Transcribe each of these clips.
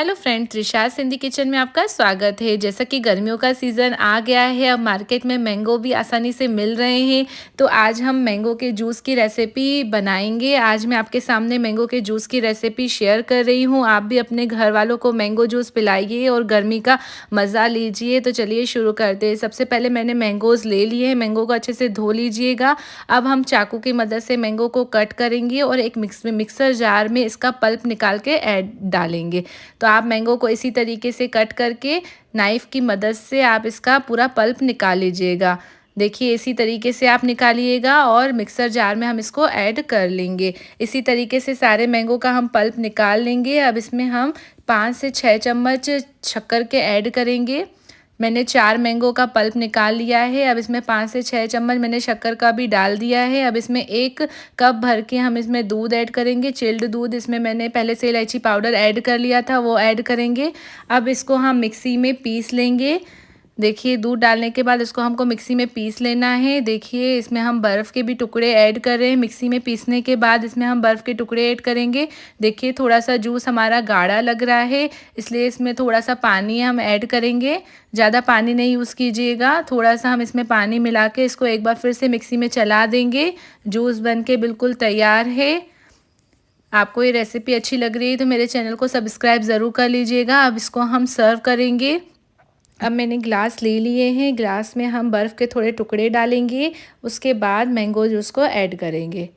Hello friend, Trisha Sindhi kitchen में आपका स्वागत है। जैसा कि गर्मियों का सीज़न आ गया है, अब मार्केट में मैंगो भी आसानी से मिल रहे हैं। तो आज हम मैंगो के जूस की रेसिपी बनाएंगे। आज मैं आपके सामने मैंगो के जूस की रेसिपी शेयर कर रही हूँ। आप भी अपने घर वालों को मैंगो जूस पिलाइए और गर्मी का मज़ा लीजिए। तो चलिए शुरू करते हैं। सबसे पहले मैंने मैंगोज़ ले लिए हैं। मैंगो को अच्छे से धो लीजिएगा। अब हम चाकू की मदद से मैंगो को कट करेंगे और एक मिक्सर जार में इसका पल्प निकाल के डालेंगे। तो आप मैंगो को इसी तरीके से कट करके नाइफ़ की मदद से आप इसका पूरा पल्प निकाल लीजिएगा। देखिए इसी तरीके से आप निकालिएगा और मिक्सर जार में हम इसको ऐड कर लेंगे। इसी तरीके से सारे मैंगो का हम पल्प निकाल लेंगे। अब इसमें हम 5 से 6 चम्मच शक्कर के ऐड करेंगे। मैंने 4 मैंगो का पल्प निकाल लिया है। अब इसमें 5 से 6 चम्मच मैंने शक्कर का भी डाल दिया है। अब इसमें 1 कप भर के हम इसमें दूध ऐड करेंगे, चिल्ड दूध। इसमें मैंने पहले से इलायची पाउडर ऐड कर लिया था, वो ऐड करेंगे। अब इसको हम मिक्सी में पीस लेंगे। देखिए दूध डालने के बाद इसको हमको मिक्सी में पीस लेना है। देखिए इसमें हम बर्फ़ के भी टुकड़े ऐड कर रहे हैं। मिक्सी में पीसने के बाद इसमें हम बर्फ़ के टुकड़े ऐड करेंगे। देखिए थोड़ा सा जूस हमारा गाढ़ा लग रहा है, इसलिए इसमें थोड़ा सा पानी हम ऐड करेंगे। ज़्यादा पानी नहीं यूज़ कीजिएगा, थोड़ा सा हम इसमें पानी मिला के इसको एक बार फिर से मिक्सी में चला देंगे। जूस बन के बिल्कुल तैयार है। आपको ये रेसिपी अच्छी लग रही है तो मेरे चैनल को सब्सक्राइब ज़रूर कर लीजिएगा। अब इसको हम सर्व करेंगे। अब मैंने ग्लास ले लिए हैं। ग्लास में हम बर्फ़ के थोड़े टुकड़े डालेंगे, उसके बाद मैंगो जूस को ऐड करेंगे।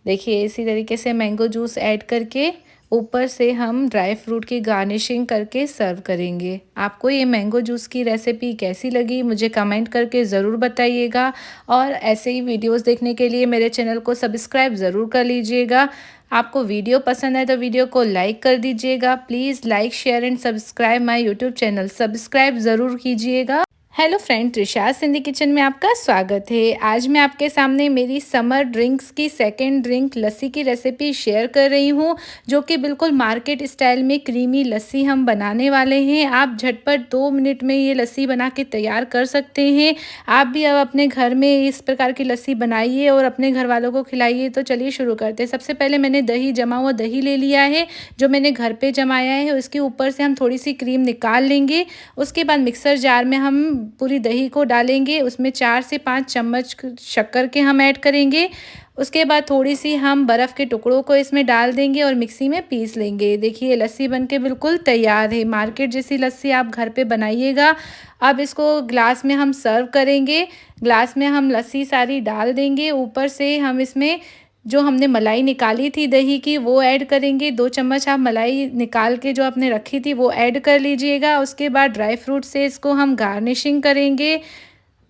देखिए इसी तरीके से मैंगो जूस ऐड करके ऊपर से हम ड्राई फ्रूट की गार्निशिंग करके सर्व करेंगे। आपको ये मैंगो जूस की रेसिपी कैसी लगी मुझे कमेंट करके ज़रूर बताइएगा। और ऐसे ही वीडियोस देखने के लिए मेरे चैनल को सब्सक्राइब ज़रूर कर लीजिएगा। आपको वीडियो पसंद है तो वीडियो को लाइक कर दीजिएगा। Please like share and subscribe my YouTube channel. Subscribe ज़रूर कीजिएगा। Hello friend, Trisha Sindhi kitchen में आपका स्वागत है। आज मैं आपके सामने मेरी समर ड्रिंक्स की सेकंड ड्रिंक लस्सी की रेसिपी शेयर कर रही हूँ, जो कि बिल्कुल मार्केट स्टाइल में क्रीमी लस्सी हम बनाने वाले हैं। आप झटपट 2 मिनट में ये लस्सी बना के तैयार कर सकते हैं। आप भी अब अपने घर में इस प्रकार की लस्सी बनाइए और अपने घर वालों को खिलाइए। तो चलिए शुरू करते हैं। सबसे पहले मैंने दही, जमा हुआ दही ले लिया है, जो मैंने घर पर जमाया है। उसके ऊपर से हम थोड़ी सी क्रीम निकाल लेंगे। उसके बाद मिक्सर जार में हम पूरी दही को डालेंगे। उसमें 4 से 5 चम्मच शक्कर के हम ऐड करेंगे। उसके बाद थोड़ी सी हम बर्फ़ के टुकड़ों को इसमें डाल देंगे और मिक्सी में पीस लेंगे। देखिए लस्सी बनके बिल्कुल तैयार है। मार्केट जैसी लस्सी आप घर पे बनाइएगा। अब इसको ग्लास में हम सर्व करेंगे। ग्लास में हम लस्सी सारी डाल देंगे। ऊपर से हम इसमें जो हमने मलाई निकाली थी दही की वो ऐड करेंगे। 2 चम्मच आप मलाई निकाल के जो आपने रखी थी वो ऐड कर लीजिएगा। उसके बाद ड्राई फ्रूट से इसको हम गार्निशिंग करेंगे।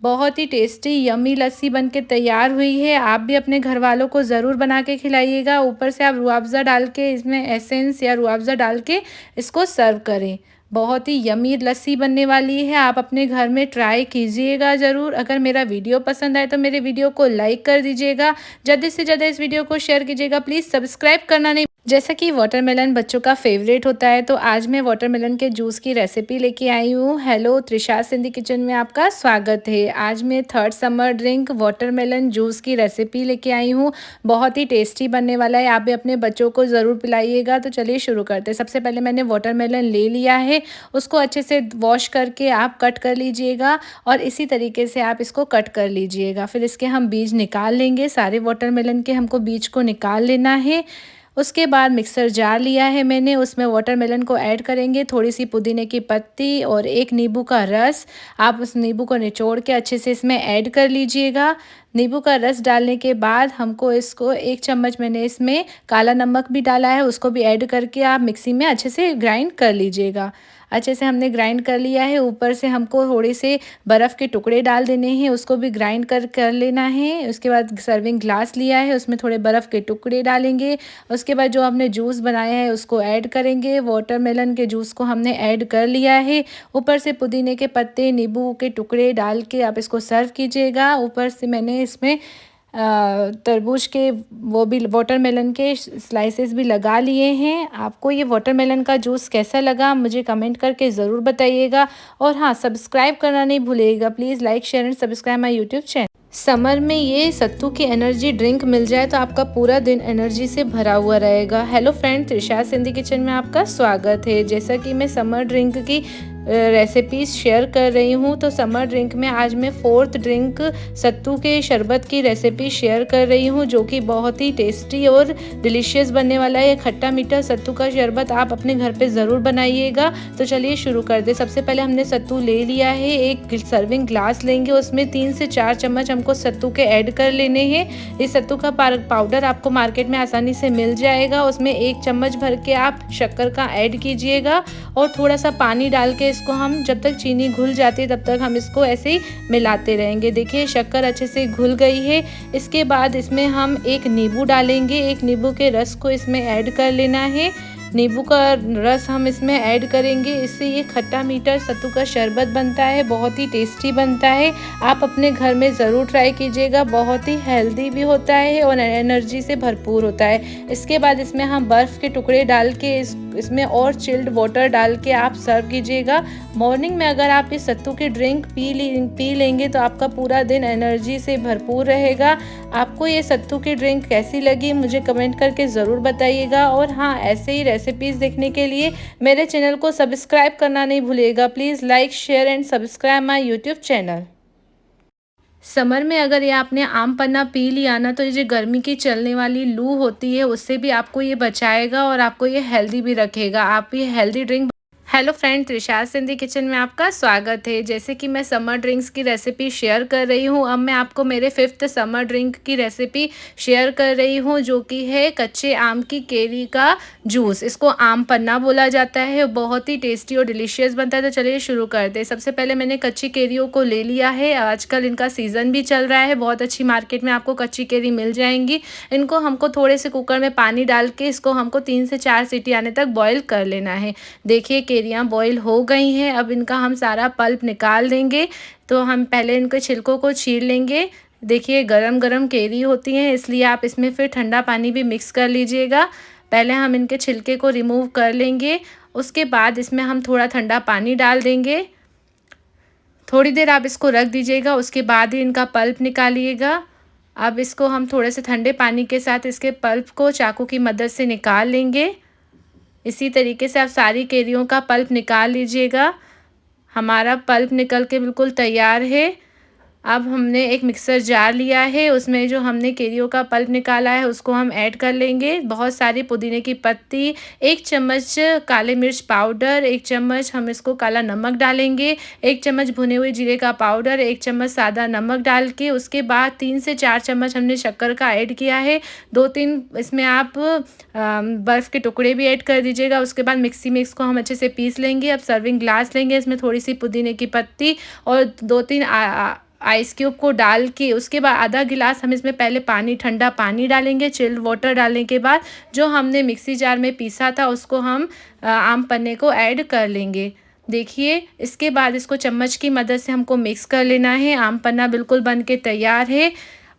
बहुत ही टेस्टी यम्मी लस्सी बनके तैयार हुई है। आप भी अपने घर वालों को ज़रूर बना के खिलाइएगा। ऊपर से आप रूह अफ़ज़ा डाल के इसमें एसेंस या रूह अफ़ज़ा डाल के इसको सर्व करें। बहुत ही यम्मी लस्सी बनने वाली है। आप अपने घर में ट्राई कीजिएगा ज़रूर। अगर मेरा वीडियो पसंद आए तो मेरे वीडियो को लाइक कर दीजिएगा। ज़्यादा से ज़्यादा इस वीडियो को शेयर कीजिएगा। प्लीज़ सब्सक्राइब करना नहीं। जैसा कि वाटरमेलन बच्चों का फेवरेट होता है, तो आज मैं वाटरमेलन के जूस की रेसिपी लेके आई हूँ। हेलो, त्रिशा सिंधी किचन में आपका स्वागत है। आज मैं third summer drink watermelon juice की रेसिपी लेके आई हूँ। बहुत ही टेस्टी बनने वाला है। आप भी अपने बच्चों को ज़रूर पिलाइएगा। तो चलिए शुरू करते हैं। सबसे पहले मैंने वाटरमेलन ले लिया है। उसको अच्छे से वॉश करके आप कट कर लीजिएगा और इसी तरीके से आप इसको कट कर लीजिएगा। फिर इसके हम बीज निकाल लेंगे। सारे वाटरमेलन के हमको बीज को निकाल लेना है। उसके बाद मिक्सर जार लिया है मैंने, उसमें वाटरमेलन को ऐड करेंगे। थोड़ी सी पुदीने की पत्ती और 1 नींबू का रस। आप उस नींबू को निचोड़ के अच्छे से इसमें ऐड कर लीजिएगा। नींबू का रस डालने के बाद हमको इसको 1 चम्मच मैंने इसमें काला नमक भी डाला है, उसको भी ऐड करके आप मिक्सी में अच्छे से ग्राइंड कर लीजिएगा। अच्छे से हमने ग्राइंड कर लिया है। ऊपर से हमको थोड़े से बर्फ़ के टुकड़े डाल देने हैं, उसको भी ग्राइंड कर लेना है। उसके बाद सर्विंग ग्लास लिया है, उसमें थोड़े बर्फ़ के टुकड़े डालेंगे। उसके बाद जो हमने जूस बनाया है उसको ऐड करेंगे। वाटरमेलन के जूस को हमने ऐड कर लिया है। ऊपर से पुदीने के पत्ते, नींबू के टुकड़े डाल के आप इसको सर्व कीजिएगा। ऊपर से मैंने इसमें तरबूज के वो भी वाटरमेलन के स्लाइसेस भी लगा लिए हैं। आपको ये वाटरमेलन का जूस कैसा लगा मुझे कमेंट करके ज़रूर बताइएगा। और हाँ, सब्सक्राइब करना नहीं भूलिएगा। Please like share and subscribe my YouTube channel. Summer में ये सत्तू की एनर्जी ड्रिंक मिल जाए तो आपका पूरा दिन एनर्जी से भरा हुआ रहेगा। Hello friend, Trisha Sindhi kitchen में आपका स्वागत है। जैसा कि मैं समर ड्रिंक की रेसिपीज शेयर कर रही हूँ, तो समर ड्रिंक में आज मैं फोर्थ ड्रिंक सत्तू के शरबत की रेसिपी शेयर कर रही हूँ, जो कि बहुत ही टेस्टी और डिलीशियस बनने वाला है। खट्टा मीठा सत्तू का शरबत आप अपने घर पे ज़रूर बनाइएगा। तो चलिए शुरू कर दे। सबसे पहले हमने सत्तू ले लिया है, एक सर्विंग ग्लास लेंगे, उसमें 3 से 4 चम्मच हमको सत्तू के ऐड कर लेने हैं। इस सत्तू का पाउडर आपको मार्केट में आसानी से मिल जाएगा। उसमें 1 चम्मच भर के आप शक्कर का ऐड कीजिएगा और थोड़ा सा पानी डाल के इसको हम जब तक चीनी घुल जाती है तब तक हम इसको ऐसे ही मिलाते रहेंगे। देखिए शक्कर अच्छे से घुल गई है। इसके बाद इसमें हम एक नींबू डालेंगे, एक नींबू के रस को इसमें ऐड कर लेना है। नींबू का रस हम इसमें ऐड करेंगे, इससे ये खट्टा मीठा सत्तू का शरबत बनता है, बहुत ही टेस्टी बनता है। आप अपने घर में ज़रूर ट्राई कीजिएगा, बहुत ही हेल्दी भी होता है और एनर्जी से भरपूर होता है। इसके बाद इसमें हम बर्फ़ के टुकड़े डाल के इसमें और चिल्ड वाटर डाल के आप सर्व कीजिएगा। मॉर्निंग में अगर आप इस सत्तू की ड्रिंक पी लेंगे तो आपका पूरा दिन एनर्जी से भरपूर रहेगा। आपको ये सत्तू की ड्रिंक कैसी लगी मुझे कमेंट करके ज़रूर बताइएगा। और हाँ, ऐसे ही रेसिपीज़ देखने के लिए मेरे चैनल को सब्सक्राइब करना नहीं भूलिएगा। Please like, share and subscribe my YouTube channel. Summer में अगर ये आपने आम पन्ना पी लिया ना, तो ये जो गर्मी की चलने वाली लू होती है उससे भी आपको ये बचाएगा और आपको ये हेल्दी भी रखेगा। आप ये healthy drink. Hello friend, Trisha Sindhi kitchen में आपका स्वागत है। जैसे कि मैं समर ड्रिंक्स की रेसिपी शेयर कर रही हूँ, अब मैं आपको मेरे 5th समर ड्रिंक की रेसिपी शेयर कर रही हूँ, जो कि है कच्चे आम की केरी का जूस। इसको आम पन्ना बोला जाता है, बहुत ही टेस्टी और डिलीशियस बनता है। तो चलिए शुरू करते हैं। सबसे पहले मैंने कच्ची केरियों को ले लिया है। आजकल इनका सीज़न भी चल रहा है, बहुत अच्छी मार्केट में आपको कच्ची केरी मिल जाएंगी। इनको हमको थोड़े से कुकर में पानी डाल के इसको हमको 3 से 4 सीटी आने तक बॉयल कर लेना है। देखिए केरियाँ बॉईल हो गई हैं। अब इनका हम सारा पल्प निकाल देंगे। तो हम पहले इनके छिलकों को छील लेंगे। देखिए गरम गरम केरी होती हैं, इसलिए आप इसमें फिर ठंडा पानी भी मिक्स कर लीजिएगा। पहले हम इनके छिलके को रिमूव कर लेंगे, उसके बाद इसमें हम थोड़ा ठंडा पानी डाल देंगे। थोड़ी देर आप इसको रख दीजिएगा, उसके बाद ही इनका पल्प निकालिएगा। अब इसको हम थोड़े से ठंडे पानी के साथ इसके पल्प को चाकू की मदद से निकाल लेंगे। इसी तरीके से आप सारी केरियों का पल्प निकाल लीजिएगा। हमारा पल्प निकल के बिल्कुल तैयार है। अब हमने एक मिक्सर जार लिया है, उसमें जो हमने केरियों का पल्प निकाला है उसको हम ऐड कर लेंगे। बहुत सारी पुदीने की पत्ती, 1 चम्मच काले मिर्च पाउडर, 1 चम्मच हम इसको काला नमक डालेंगे, 1 चम्मच भुने हुए जीरे का पाउडर, 1 चम्मच सादा नमक डाल के उसके बाद 3 से 4 चम्मच हमने शक्कर का ऐड किया है। 2-3 इसमें आप बर्फ़ के टुकड़े भी ऐड कर दीजिएगा। उसके बाद मिक्सी में इसको हम अच्छे से पीस लेंगे। अब सर्विंग ग्लास लेंगे, इसमें थोड़ी सी पुदीने की पत्ती और 2-3 आइस क्यूब को डाल के उसके बाद आधा गिलास हम इसमें पहले ठंडा पानी डालेंगे। चिल्ड वाटर डालने के बाद जो हमने मिक्सी जार में पीसा था उसको हम आम पन्ने को ऐड कर लेंगे। देखिए इसके बाद इसको चम्मच की मदद से हमको मिक्स कर लेना है। आम पन्ना बिल्कुल बन के तैयार है।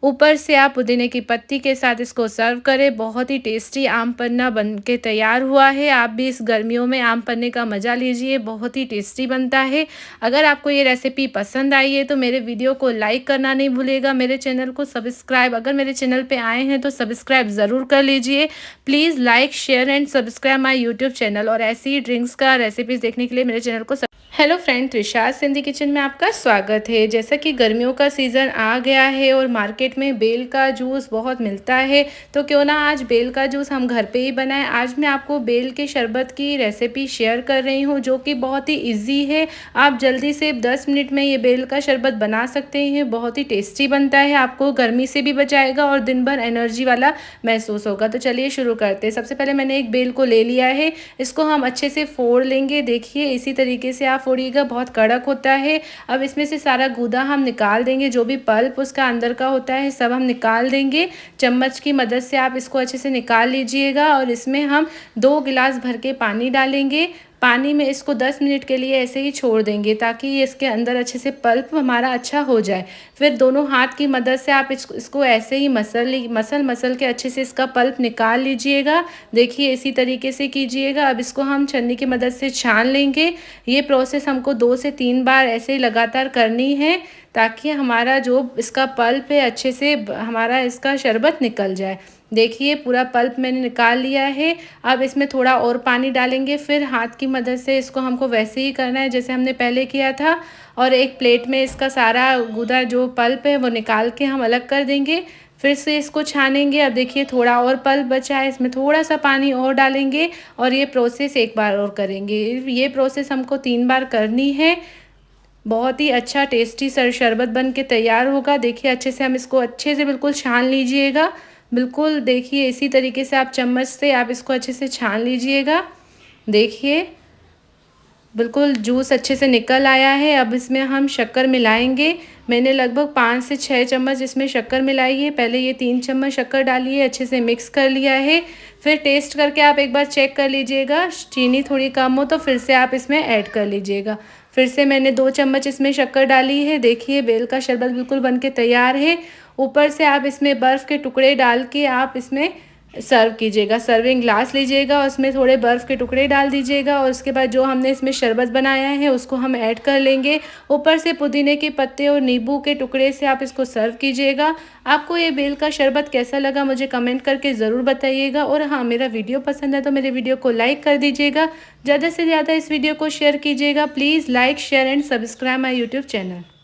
ऊपर से आप पुदीने की पत्ती के साथ इसको सर्व करें। बहुत ही टेस्टी आम पन्ना बन के तैयार हुआ है। आप भी इस गर्मियों में आम पन्ने का मज़ा लीजिए, बहुत ही टेस्टी बनता है। अगर आपको ये रेसिपी पसंद आई है तो मेरे वीडियो को लाइक करना नहीं भूलिएगा। मेरे चैनल को सब्सक्राइब, अगर मेरे चैनल पे आए हैं तो सब्सक्राइब ज़रूर कर लीजिए। Please like, share and subscribe my YouTube channel. और ऐसी ही ड्रिंक्स का रेसिपीज़ देखने के लिए मेरे चैनल को hello friend, Trisha Sindhi kitchen में आपका स्वागत है। जैसा कि गर्मियों का सीज़न आ गया है और मार्केट में बेल का जूस बहुत मिलता है, तो क्यों ना आज बेल का जूस हम घर पे ही बनाएं। आज मैं आपको बेल के शरबत की रेसिपी शेयर कर रही हूँ, जो कि बहुत ही इजी है। आप जल्दी से 10 मिनट में ये बेल का शरबत बना सकते हैं। बहुत ही टेस्टी बनता है, आपको गर्मी से भी बचाएगा और दिन भर एनर्जी वाला महसूस होगा। तो चलिए शुरू करते हैं। सबसे पहले मैंने एक बेल को ले लिया है, इसको हम अच्छे से फोड़ लेंगे। देखिए इसी तरीके से आप फोड़िएगा, बहुत कड़क होता है। अब इसमें से सारा गूदा हम निकाल देंगे, जो भी पल्प उसका अंदर का होता है सब हम निकाल देंगे। चम्मच की मदद से आप इसको अच्छे से निकाल लीजिएगा और इसमें हम 2 गिलास भर के पानी डालेंगे। पानी में इसको 10 मिनट के लिए ऐसे ही छोड़ देंगे ताकि ये इसके अंदर अच्छे से पल्प हमारा अच्छा हो जाए। फिर दोनों हाथ की मदद से आप इसको ऐसे ही मसल के अच्छे से इसका पल्प निकाल लीजिएगा। देखिए इसी तरीके से कीजिएगा। अब इसको हम छन्नी की मदद से छान लेंगे। ये प्रोसेस हमको 2 से 3 बार ऐसे ही लगातार करनी है ताकि हमारा जो इसका पल्प है अच्छे से हमारा इसका शरबत निकल जाए। देखिए पूरा पल्प मैंने निकाल लिया है। अब इसमें थोड़ा और पानी डालेंगे, फिर हाथ की मदद से इसको हमको वैसे ही करना है जैसे हमने पहले किया था, और एक प्लेट में इसका सारा गूदा जो पल्प है वो निकाल के हम अलग कर देंगे। फिर से इसको छानेंगे। अब देखिए थोड़ा और पल्प बचा है, इसमें थोड़ा सा पानी और डालेंगे और ये प्रोसेस एक बार और करेंगे। ये प्रोसेस हमको 3 बार करनी है। बहुत ही अच्छा टेस्टी शरबत बन के तैयार होगा। देखिए अच्छे से हम इसको अच्छे से बिल्कुल छान लीजिएगा। बिल्कुल देखिए इसी तरीके से आप चम्मच से आप इसको अच्छे से छान लीजिएगा। देखिए बिल्कुल जूस अच्छे से निकल आया है। अब इसमें हम शक्कर मिलाएंगे। मैंने लगभग 5 से 6 चम्मच इसमें शक्कर मिलाई है। पहले ये 3 चम्मच शक्कर डाली है, अच्छे से मिक्स कर लिया है। फिर टेस्ट करके आप एक बार चेक कर लीजिएगा, चीनी थोड़ी कम हो तो फिर से आप इसमें ऐड कर लीजिएगा। फिर से मैंने 2 चम्मच इसमें शक्कर डाली है। देखिए बेल का शरबत बिल्कुल बन के तैयार है। ऊपर से आप इसमें बर्फ़ के टुकड़े डाल के आप इसमें सर्व कीजिएगा। सर्विंग ग्लास लीजिएगा, उसमें थोड़े बर्फ़ के टुकड़े डाल दीजिएगा और उसके बाद जो हमने इसमें शरबत बनाया है उसको हम ऐड कर लेंगे। ऊपर से पुदीने के पत्ते और नींबू के टुकड़े से आप इसको सर्व कीजिएगा। आपको ये बेल का शरबत कैसा लगा मुझे कमेंट करके ज़रूर बताइएगा। और हाँ, मेरा वीडियो पसंद है तो मेरे वीडियो को लाइक कर दीजिएगा। ज़्यादा से ज़्यादा इस वीडियो को शेयर कीजिएगा। Please like, share and subscribe my YouTube channel.